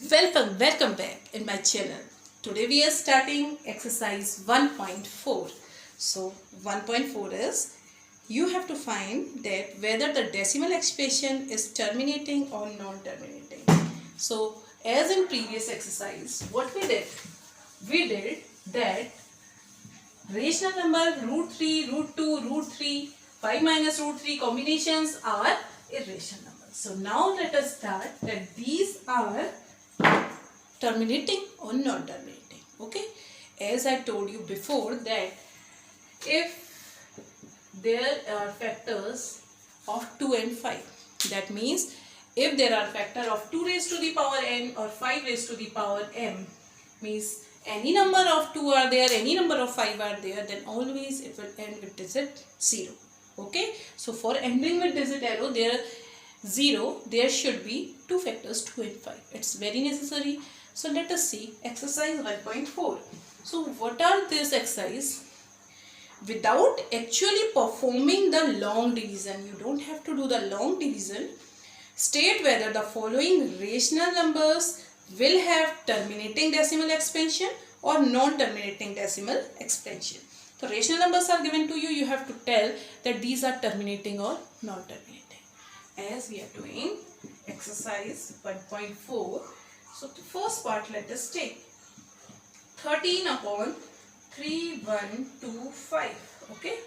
Welcome back in my channel. Today we are starting exercise 1.4. So 1.4 is you have to find that whether the decimal expression is terminating or non-terminating. So as in previous exercise, what we did? We did that rational number root 3, root 2, root 3, 5 minus root 3 combinations are irrational numbers. So now let us start that these are terminating or non-terminating. Okay, as I told you before that if there are factors of 2 and 5, that means if there are factor of 2 raised to the power n or 5 raised to the power m, means any number of 2 are there, any number of 5 are there, then always it will end with digit 0. Okay, so for ending with digit arrow there 0, there should be two factors 2 and 5. It's very necessary. So let us see exercise 1.4. So what are this exercise? Without actually performing the long division, you don't have to do the long division. State whether the following rational numbers will have terminating decimal expansion or non-terminating decimal expansion. So rational numbers are given to you. You have to tell that these are terminating or non-terminating. As we are doing exercise 1.4. So the first part, let us take 13 upon 3, 1, 2, 5. Okay.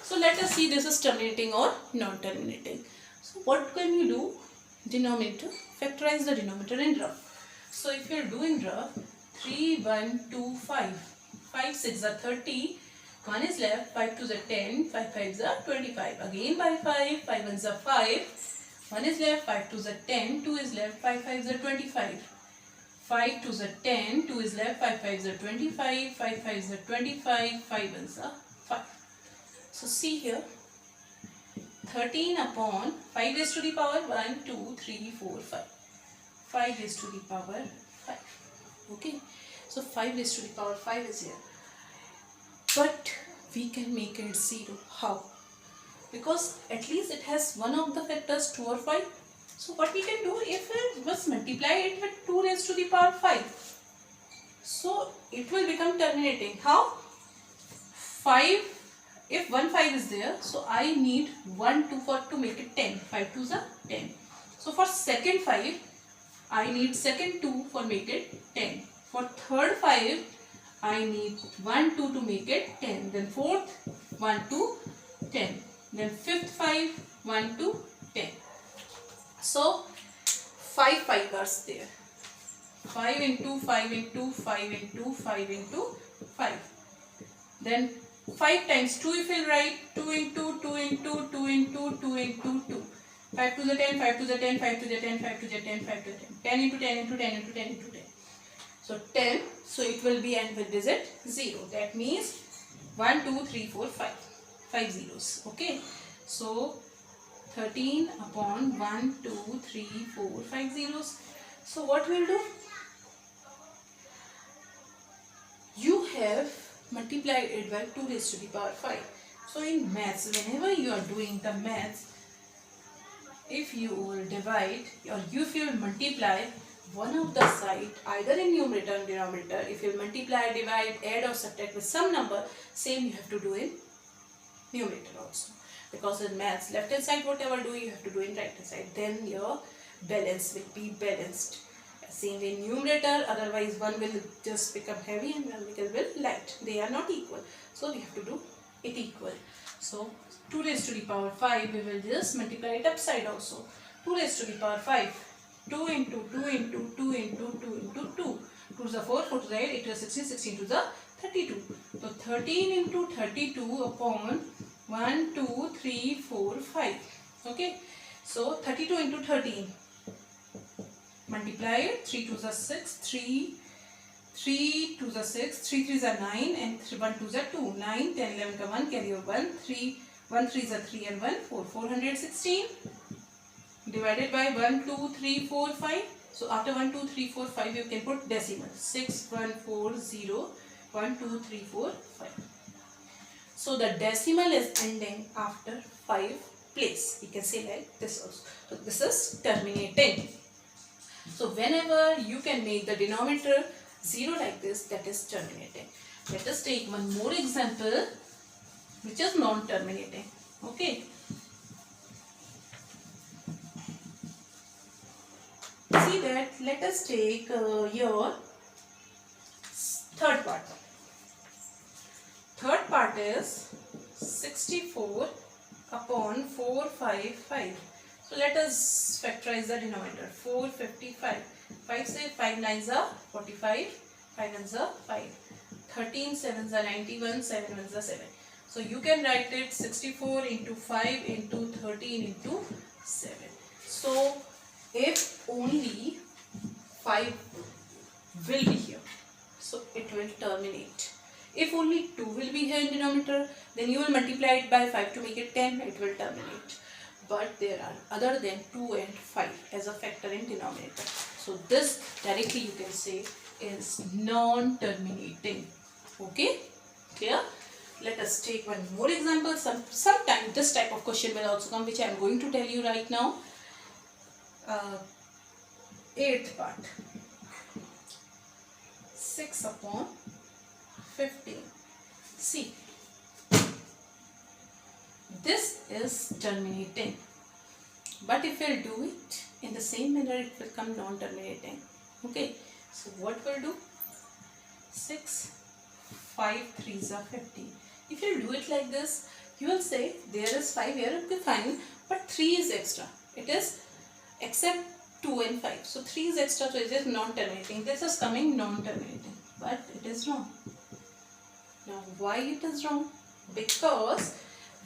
So let us see this is terminating or non-terminating. So what can you do? Denominator. Factorize the denominator in rough. So if you are doing rough, 3, 1, 2, 5. 5, 6 are 30. 1 is left. 5, 2 is 10. 5, 5 are 25. Again by 5. 5 1s are 5. 1 is left. 5, 2 is 10. 2 is left. 5, 5 are 25. 5 2s are 10, 2 is left, 5 5s are 25, 5 5s are 25, 5 1s are 5. So see here, 13 upon 5 raised to the power 1, 2, 3, 4, 5. 5 raised to the power 5. Okay, so 5 raised to the power 5 is here. But we can make it 0. How? Because at least it has one of the factors 2 or 5. So what we can do, if we just multiply it with 2 raised to the power 5, so it will become terminating. How? 5, if 1 5 is there, so I need 1 2 for to make it 10. 5 2s are 10. So for second 5, I need second 2 for make it 10. For third 5, I need 1 2 to make it 10. Then fourth 1 2 10. Then fifth 5 1 2 10. So 5 5 are there. 5 into 5 into 5 into 5 into 5. Then 5 times 2 if you write 2 into 2 into 2 into 2 into 2. 5 to the 10, 5 to the 10, 5 to the 10, 5 to the 10, 5 to the 10. 10 into 10 into 10 into 10 into 10. So 10, so it will be end with digit 0. That means 1, 2, 3, 4, 5. 5 zeros. Okay. So 13 upon 1, 2, 3, 4, 5 zeros. So what we'll do? You have multiplied it by 2 raised to the power 5. So in maths, whenever you are doing the maths, if you will divide or if you will multiply one of the side either in numerator and denominator, if you multiply, divide, add or subtract with some number, same you have to do in numerator also. Because in maths, left hand side whatever do you have to do in right hand side. Then your balance will be balanced. Same in numerator, otherwise one will just become heavy and one will light. They are not equal. So we have to do it equal. So 2 raised to the power 5, we will just multiply it upside also. 2 raised to the power 5. 2 into 2 into 2 into 2 into 2. 2 is the 4, 4 to the 8, 8 to the 16, 16 to the 32. So 13 into 32 upon 1, 2, 3, 4, 5. Okay. So 32 into 13. Multiply it. 3 to the 6. 3 to the 6. 3 3 is a 9 and 1 2 is a 2. 9, 10, 11 ka 1 carry over 1. 3, 1 3 is a 3 and 1 4. 416 divided by 1, 2, 3, 4, 5. So after 1, 2, 3, 4, 5 you can put decimal. 6, 1, 4, 0, 1, 2, 3, 4, 5. So the decimal is ending after 5 place. We can say like this also. So this is terminating. So whenever you can make the denominator 0 like this, that is terminating. Let us take one more example which is non-terminating. Okay. See that, let us take your third part. Third part is 64 upon 455. So let us factorize the denominator. 455. 5 say 5 nines are 45. 5 nines are 5. 13 sevens are 91. 7 ones are 7. So you can write it 64 into 5 into 13 into 7. So if only 5 will be here, so it will terminate. If only 2 will be here in denominator, then you will multiply it by 5 to make it 10, it will terminate. But there are other than 2 and 5 as a factor in denominator. So this directly you can say is non-terminating. Okay, clear? Let us take one more example. Sometime this type of question will also come, which I am going to tell you right now. Eighth part. 6 upon 15. See, this is terminating. But if we'll do it in the same manner, it will come non-terminating. Okay, so what we'll do? 6, 5, 3s are 50. If you do it like this, you will say there is 5 here, it will be fine, but 3 is extra. It is except 2 and 5. So 3 is extra, so it is non-terminating. This is coming non-terminating, but it is wrong. Now why it is wrong? Because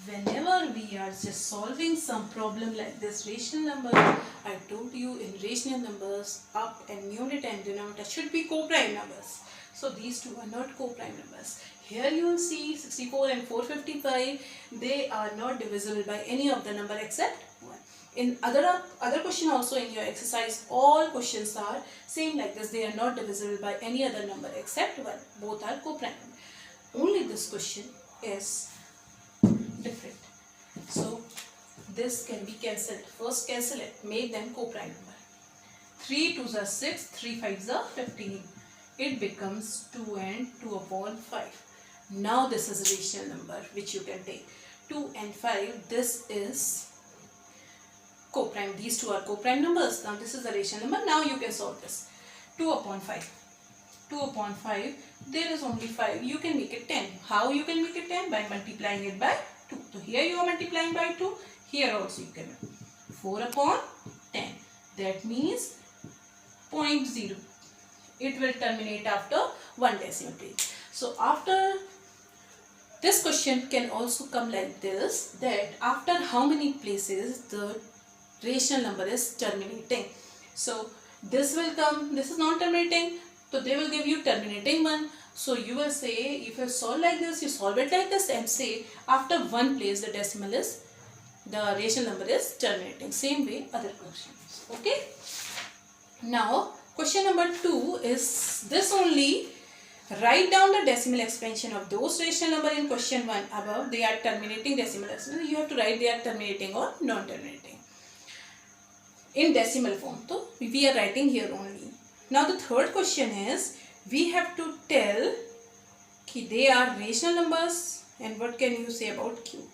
whenever we are just solving some problem like this rational number, I told you in rational numbers, up and numerator and denominator should be co-prime numbers. So these two are not co-prime numbers. Here you will see 64 and 455, they are not divisible by any of the number except 1. In other question also in your exercise, all questions are same like this. They are not divisible by any other number except 1. Both are co-prime. Only this question is different. So this can be cancelled. First cancel it. Make them co-prime number. 3 2s are 6. 3 5s are 15. It becomes 2 and 2 upon 5. Now this is a rational number which you can take. 2 and 5. This is co-prime. These two are co-prime numbers. Now this is a rational number. Now you can solve this. 2 upon 5. 2 upon 5. There is only 5. You can make it 10. How you can make it 10? By multiplying it by 2. So here you are multiplying by 2. Here also you can. 4 upon 10. That means 0.0. It will terminate after 1 decimal place. So after this question can also come like this, that after how many places the rational number is terminating. So this will come, this is not terminating, so they will give you terminating one. So you will say, if you solve like this, you solve it like this and say after one place the decimal is, the rational number is terminating. Same way other questions. Okay. Now question number 2 is this only. Write down the decimal expansion of those rational number in question 1 above. They are terminating decimal expansion. You have to write they are terminating or non-terminating in decimal form. So we are writing here only. Now the third question is, we have to tell कि they are rational numbers, and what can you say about Q?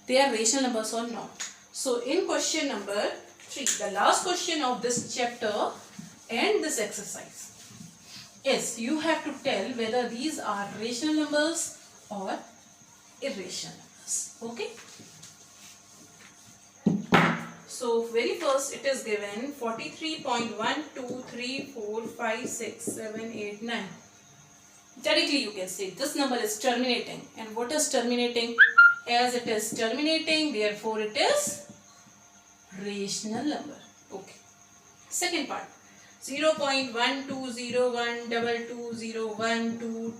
They are rational numbers or not. So in question number 3, the last question of this chapter and this exercise is, you have to tell whether these are rational numbers or irrational numbers. Okay. So very first it is given 43.1, 2, 3, 4, 5, 6, 7, 8, 9. Directly you can say this number is terminating. And what is terminating? As it is terminating, therefore it is rational number. Okay. Second part. 0.1201, 2201, 2,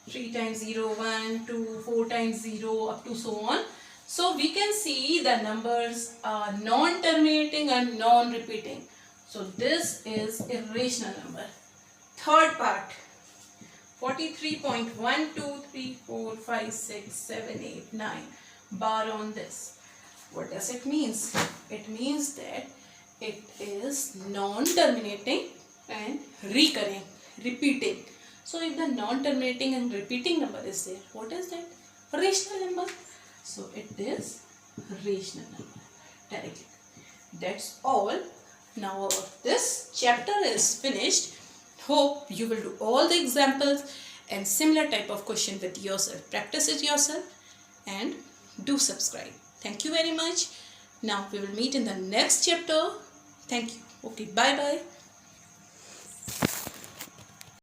3 times 0, 1, 2, 4 times 0, up to so on. So we can see the numbers are non-terminating and non-repeating. So this is irrational number. Third part. 43.1, 2, 3, 4, 5, 6, 7, 8, 9. Bar on this. What does it mean? It means that It is non-terminating and recurring, repeating. So if the non-terminating and repeating number is there, what is that? Rational number. So it is rational number directly. That's all. Now this chapter is finished. Hope you will do all the examples and similar type of question with yourself. Practice it yourself and do subscribe. Thank you very much. Now we will meet in the next chapter. Thank you. Okay, bye bye.